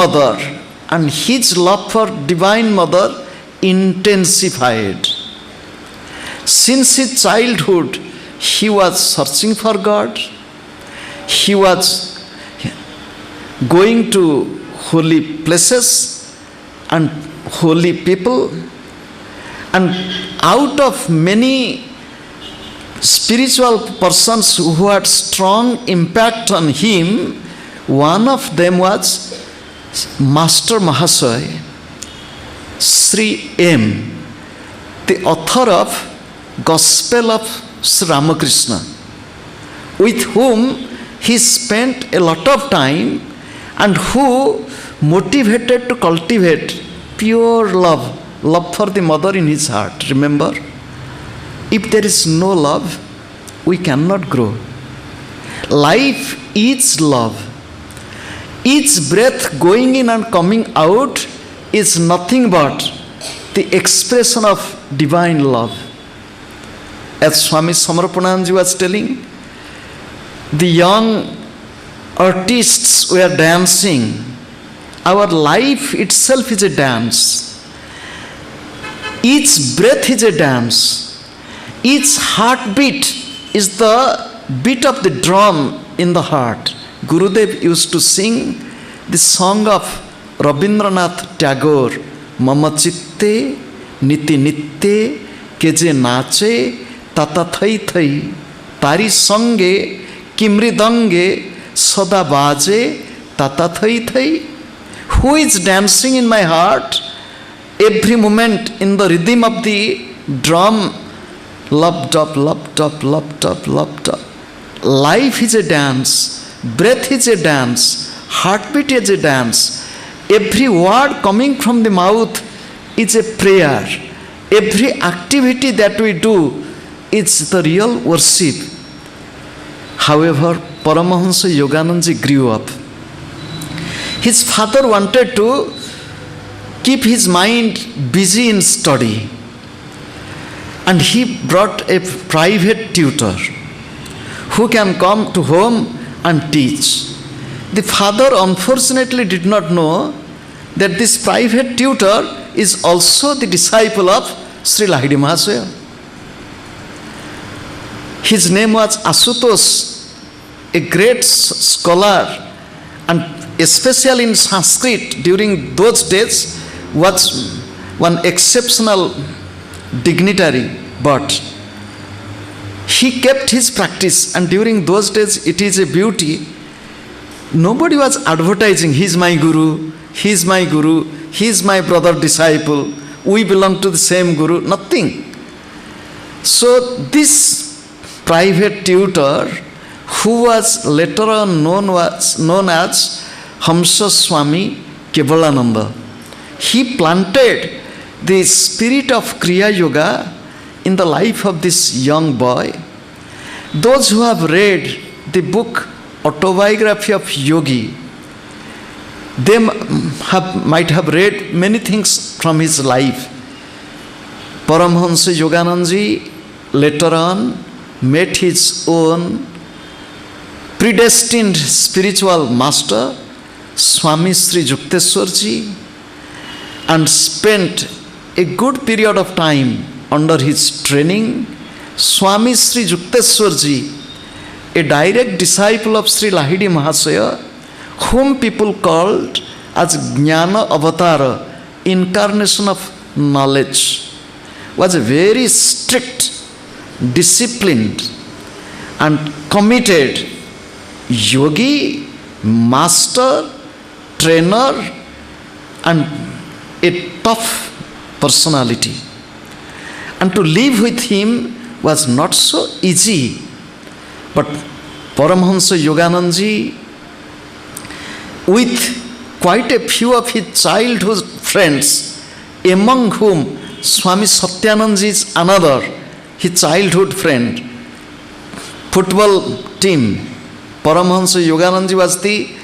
mother and his love for divine mother intensified. Since his childhood, he was searching for God. He was going to holy places and holy people. And out of many spiritual persons who had strong impact on him, one of them was Master Mahasaya, Sri M., the author of Gospel of Sri Ramakrishna, with whom he spent a lot of time and who motivated to cultivate pure love for the mother in his heart. Remember, if there is no love, we cannot grow. Life is love. Each breath going in and coming out is nothing but the expression of divine love. As Swami Samarpananji was telling, the young artists were dancing. Our life itself is a dance. Each breath is a dance. Each heartbeat is the beat of the drum in the heart. Gurudev used to sing the song of Rabindranath Tagore, Mama Chitte Niti Nitte Keje Nache Tata Thai Thai Tari Sange Kimridange Sada Baje Tata Thai Thai. Who is dancing in my heart every moment in the rhythm of the drum? Love dub, love dub, love dub, love dub. Life is a dance. Breath is a dance. Heartbeat is a dance. Every word coming from the mouth is a prayer. Every activity that we do is the real worship. However, Paramahamsa Yoganandaji grew up. His father wanted to keep his mind busy in study, and he brought a private tutor who can come to home and teach. The father unfortunately did not know that this private tutor is also the disciple of Sri Lahiri Mahasaya. His name was Asutosh, a great scholar, and especially in Sanskrit during those days was one exceptional dignitary, but he kept his practice, and during those days it is a beauty. Nobody was advertising, he is my guru, he is my guru, he is my brother disciple, we belong to the same guru, nothing. So this private tutor, who was later on known as Hamsa Swami Kevalananda, he planted the spirit of Kriya Yoga in the life of this young boy. Those who have read the book Autobiography of Yogi, they might have read many things from his life. Paramahamsa Yoganandaji later on met his own predestined spiritual master, Swami Sri Yukteswarji, and spent a good period of time under his training. Swami Sri Yukteswarji, a direct disciple of Sri Lahiri Mahasaya, whom people called as Jnana Avatara, incarnation of knowledge, was a very strict, disciplined and committed yogi, master, trainer, and a tough personality. And to live with him was not so easy. But Paramahamsa Yoganandaji, with quite a few of his childhood friends, among whom Swami Satyanandaji is another, his childhood friend, football team, Paramahamsa Yoganandaji was the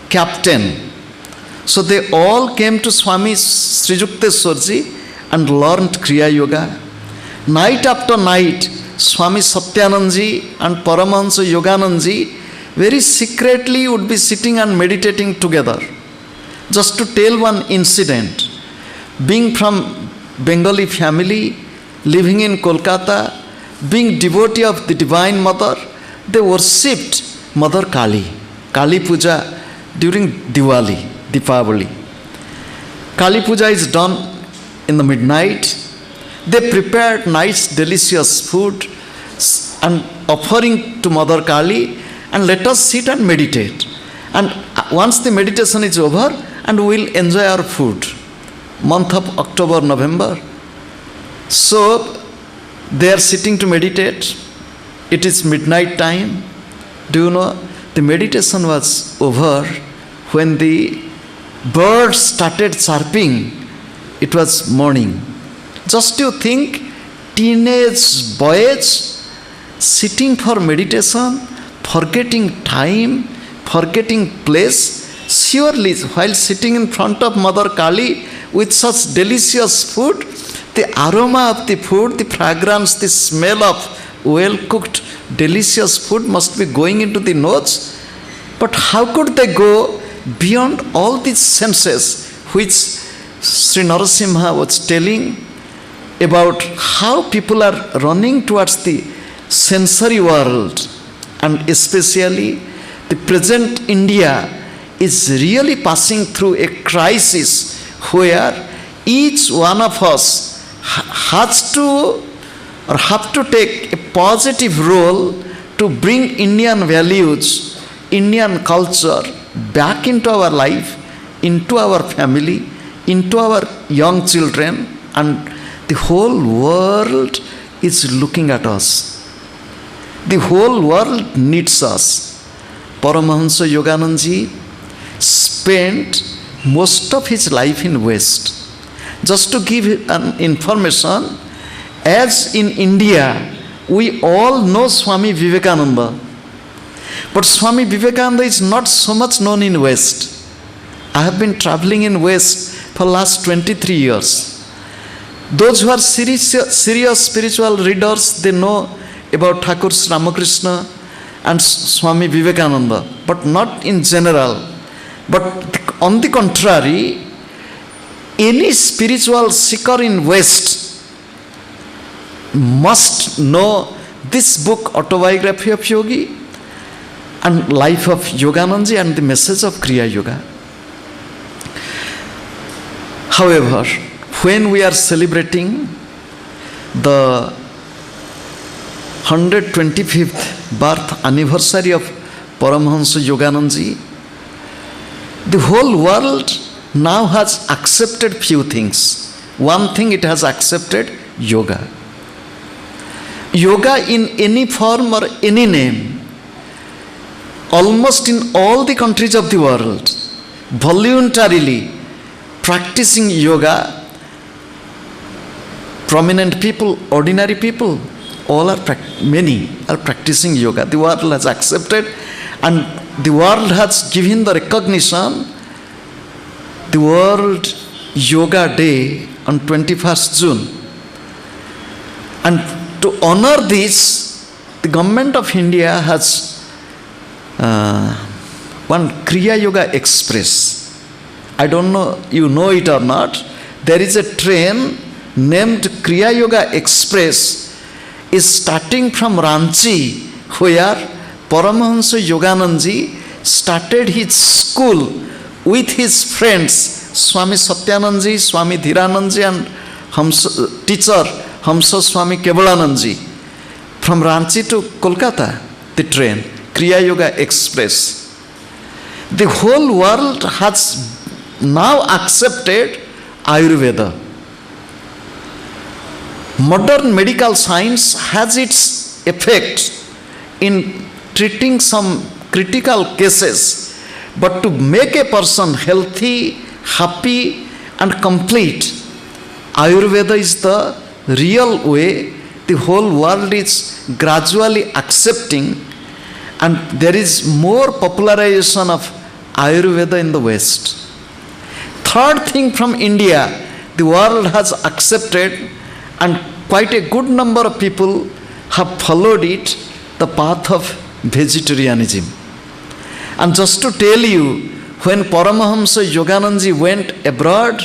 captain. So they all came to Swami Sri Yukteswarji and learned Kriya Yoga. Night after night, Swami Satyanandaji and Paramahamsa Yoganandaji very secretly would be sitting and meditating together. Just to tell one incident, being from Bengali family, living in Kolkata, being devotee of the Divine Mother, they worshipped Mother Kali, Kali Puja during Diwali, Deepavali. Kali Puja is done in the midnight. They prepared nice, delicious food and offering to Mother Kali, and let us sit and meditate. And once the meditation is over, and we will enjoy our food. Month of October, November. So they are sitting to meditate. It is midnight time. Do you know, the meditation was over when the birds started chirping. It was morning. Just to think, teenage boys sitting for meditation, forgetting time, forgetting place. Surely, while sitting in front of Mother Kali with such delicious food, the aroma of the food, the fragrance, the smell of well-cooked, delicious food must be going into the nose. But how could they go beyond all these senses, which Sri Narasimha was telling about how people are running towards the sensory world, and especially the present India is really passing through a crisis where each one of us has to or have to take a positive role to bring Indian values, Indian culture back into our life, into our family, into our young children, and the whole world is looking at us. The whole world needs us. Paramahamsa Yoganandaji spent most of his life in West. Just to give an information, as in India, we all know Swami Vivekananda. But Swami Vivekananda is not so much known in West. I have been traveling in West for last 23 years. Those who are serious spiritual readers, they know about Thakur Ramakrishna and Swami Vivekananda, but not in general. But on the contrary, any spiritual seeker in West must know this book, Autobiography of Yogi, and Life of Yoganandaji, and the message of Kriya Yoga. However, when we are celebrating the 125th birth anniversary of Paramahamsa Yoganandaji, the whole world now has accepted few things. One thing it has accepted, yoga. Yoga in any form or any name, almost in all the countries of the world, voluntarily practicing yoga, prominent people, ordinary people, many are practicing yoga. The world has accepted, and the world has given the recognition. The World Yoga Day on 21st June. And to honor this, the government of India has one Kriya Yoga Express. I don't know, you know it or not. There is a train named Kriya Yoga Express, is starting from Ranchi, where Paramahamsa Yoganandaji started his school with his friends, Swami Satyanandaji, Swami Dhiranandaji, and teacher Hamsa Swami Kevalanandaji. From Ranchi to Kolkata, the train, Kriya Yoga Express. The whole world has now accepted Ayurveda. Modern medical science has its effect in treating some critical cases, but to make a person healthy, happy, and complete, Ayurveda is the real way. The whole world is gradually accepting, and there is more popularization of Ayurveda in the West. Third thing, from India, the world has accepted, and quite a good number of people have followed it, the path of vegetarianism. And just to tell you, when Paramahamsa Yoganandaji went abroad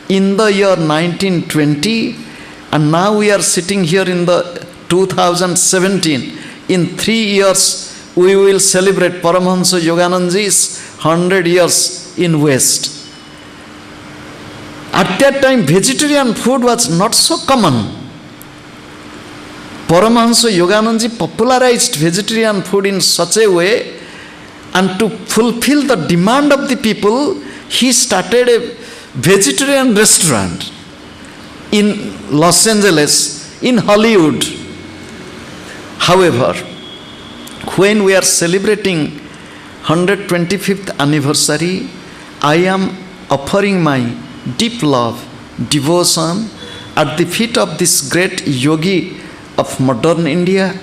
in the year 1920, and now we are sitting here in the 2017. In 3 years, we will celebrate Paramahamsa Yoganandaji's 100 years in West. At that time, vegetarian food was not so common. Paramahamsa Yoganandaji popularized vegetarian food in such a way, and to fulfill the demand of the people, he started a vegetarian restaurant in Los Angeles, in Hollywood. However, when we are celebrating 125th anniversary, I am offering my deep love, devotion at the feet of this great yogi of modern India,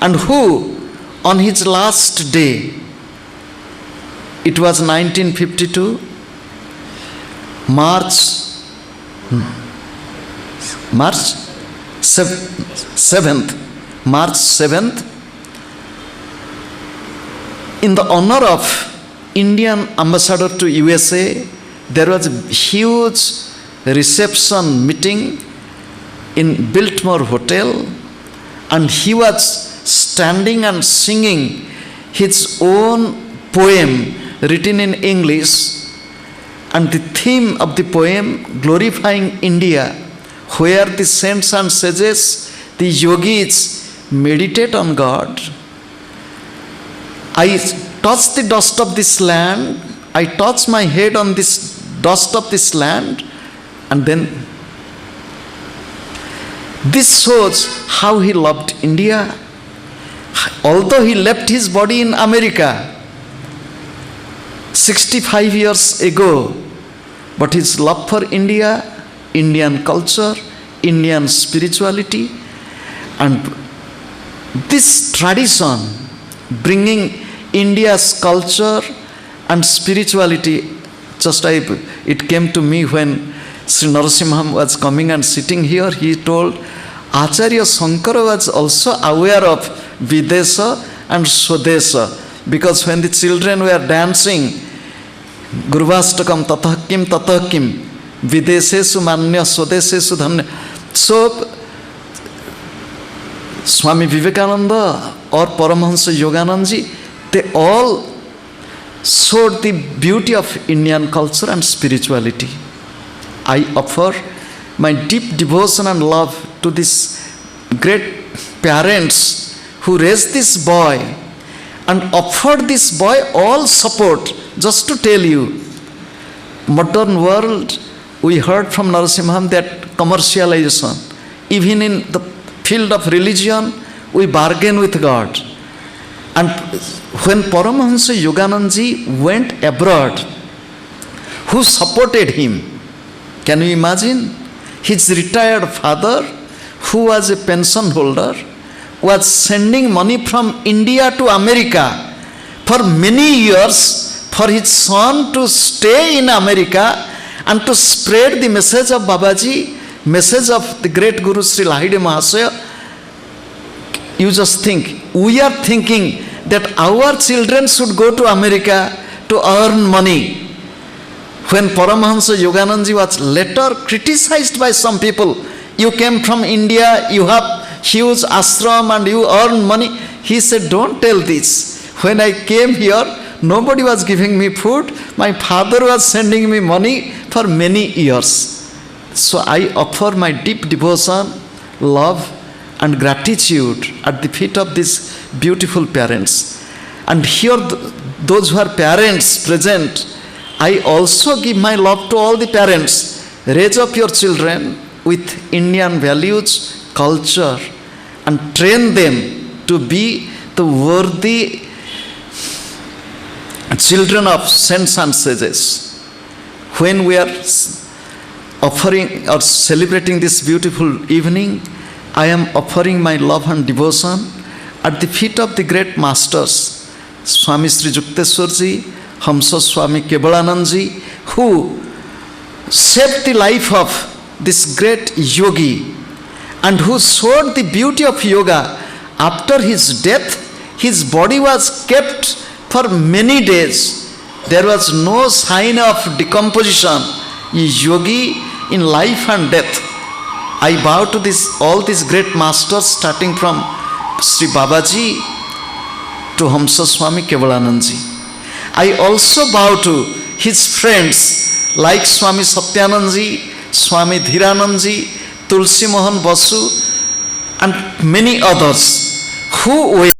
and who on his last day, it was 1952, March 7th, in the honor of Indian ambassador to USA, there was a huge reception meeting in Biltmore Hotel, and he was standing and singing his own poem written in English, and the theme of the poem glorifying India, where the saints and sages, the yogis meditate on God. I touch the dust of this land, I touch my head on this dust of this land, and then this shows how he loved India. Although he left his body in America 65 years ago, but his love for India, Indian culture, Indian spirituality, and this tradition bringing India's culture and spirituality, it came to me when Sri Narasimham was coming and sitting here. He told Acharya Shankara was also aware of Videsha and Swadesha, because when the children were dancing Gurvastakam Tathakim Tathakim Videshesu Manya Swadeshesu Dhanya, so Swami Vivekananda or Paramahamsa Yoganandaji, they all showed the beauty of Indian culture and spirituality. I offer my deep devotion and love to these great parents who raised this boy and offered this boy all support. Just to tell you, modern world, we heard from Narasimham that commercialization, even in the field of religion, we bargain with God. And when Paramahamsa Yoganandaji went abroad, who supported him? Can you imagine? His retired father, who was a pension holder, was sending money from India to America for many years for his son to stay in America and to spread the message of Babaji, message of the great Guru Sri Lahide Mahasaya. You just think, we are thinking that our children should go to America to earn money. When Paramahamsa Yoganandaji was later criticized by some people, you came from India, you have huge ashram and you earn money. He said, don't tell this. When I came here, nobody was giving me food. My father was sending me money for many years. So I offer my deep devotion, love and gratitude at the feet of these beautiful parents. And here, those who are parents present, I also give my love to all the parents. Raise up your children with Indian values, culture, and train them to be the worthy children of saints and sages. When we are offering or celebrating this beautiful evening, I am offering my love and devotion at the feet of the great masters, Swami Sri Yukteswarji, Hamsa Swami Kevalanandji, who saved the life of this great yogi and who showed the beauty of yoga. After his death, his body was kept for many days There was no sign of decomposition. A yogi in life and death. I bow to all these great masters, starting from Sri Babaji to Hamsa Swami Kevalanandji. I also bow to his friends like Swami Satyanandji, Swami Dhiranandji, Tulsi Mohan Basu, and many others who were